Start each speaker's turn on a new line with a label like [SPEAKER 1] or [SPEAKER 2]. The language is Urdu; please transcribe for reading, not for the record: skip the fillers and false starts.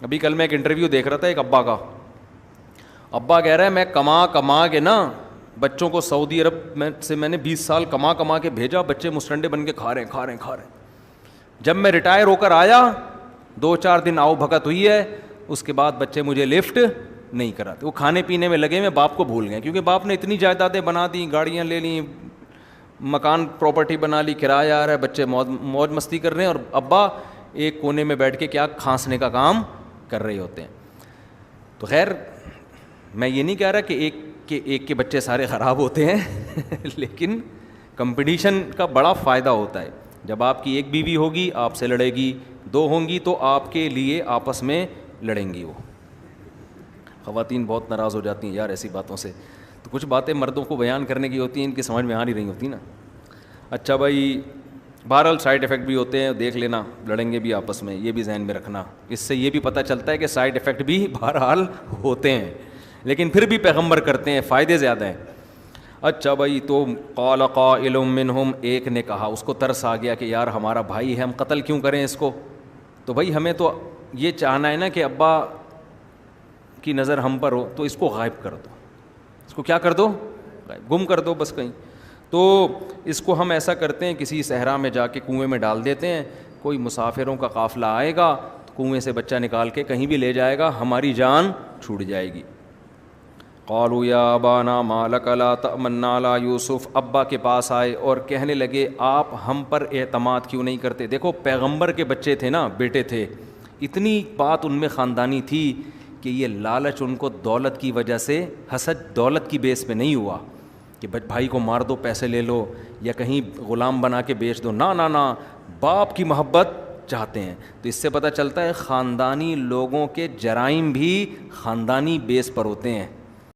[SPEAKER 1] ابھی کل میں ایک انٹرویو دیکھ رہا تھا ایک ابا کا. ابا کہہ رہا ہے میں کما کے نا بچوں کو سعودی عرب میں نے 20 سال کما کے بھیجا, بچے مسٹنڈے بن کے کھا رہے ہیں. جب میں ریٹائر ہو کر آیا 2-4 دن آؤ بھگت ہوئی ہے, اس کے بعد بچے مجھے لفٹ نہیں کراتے. وہ کھانے پینے میں لگے ہوئے, باپ کو بھول گئے, کیونکہ باپ نے اتنی جائیدادیں بنا دی, گاڑیاں لے لیں, مکان پراپرٹی بنا لی, کرایہ آ رہا ہے, بچے موج مستی کر رہے ہیں, اور ابا ایک کونے میں بیٹھ کے کیا کھانسنے کا کام کر رہے ہوتے ہیں. تو خیر میں یہ نہیں کہہ رہا کہ ایک کے بچے سارے خراب ہوتے ہیں لیکن کمپٹیشن کا بڑا فائدہ ہوتا ہے. جب آپ کی ایک بیوی ہوگی آپ سے لڑے گی, 2 ہوں گی تو آپ کے لیے آپس میں لڑیں گی. وہ خواتین بہت ناراض ہو جاتی ہیں یار ایسی باتوں سے. تو کچھ باتیں مردوں کو بیان کرنے کی ہوتی ہیں, ان کی سمجھ میں آ نہیں رہی ہوتی نا. اچھا بھائی, بہرحال سائڈ افیکٹ بھی ہوتے ہیں, دیکھ لینا, لڑیں گے بھی آپس میں, یہ بھی ذہن میں رکھنا. اس سے یہ بھی پتہ چلتا ہے کہ سائڈ افیکٹ بھی بہرحال ہوتے ہیں, لیکن پھر بھی پیغمبر کرتے ہیں, فائدے زیادہ ہیں. اچھا بھائی, تو قال قائل منہم, ایک نے کہا, اس کو ترس آ گیا کہ یار ہمارا بھائی ہے, ہم قتل کیوں کریں اس کو. تو بھائی ہمیں تو یہ چاہنا ہے نا کہ ابا کی نظر ہم پر ہو, تو اس کو غائب کر دو, اس کو کیا کر دو, گم کر دو بس کہیں. تو اس کو ہم ایسا کرتے ہیں, کسی صحرا میں جا کے کنویں میں ڈال دیتے ہیں, کوئی مسافروں کا قافلہ آئے گا تو کنویں سے بچہ نکال کے کہیں بھی لے جائے گا, ہماری جان چھوٹ جائے گی. قالوا یا ابانا ما لک لا تأمنا علی یوسف, ابا کے پاس آئے اور کہنے لگے آپ ہم پر اعتماد کیوں نہیں کرتے. دیکھو پیغمبر کے بچے تھے نا, بیٹے تھے, اتنی بات ان میں خاندانی تھی کہ یہ لالچ ان کو دولت کی وجہ سے, حسد دولت کی بیس پہ نہیں ہوا کہ بھائی کو مار دو پیسے لے لو یا کہیں غلام بنا کے بیچ دو, نہ, باپ کی محبت چاہتے ہیں. تو اس سے پتہ چلتا ہے خاندانی لوگوں کے جرائم بھی خاندانی بیس پر ہوتے ہیں.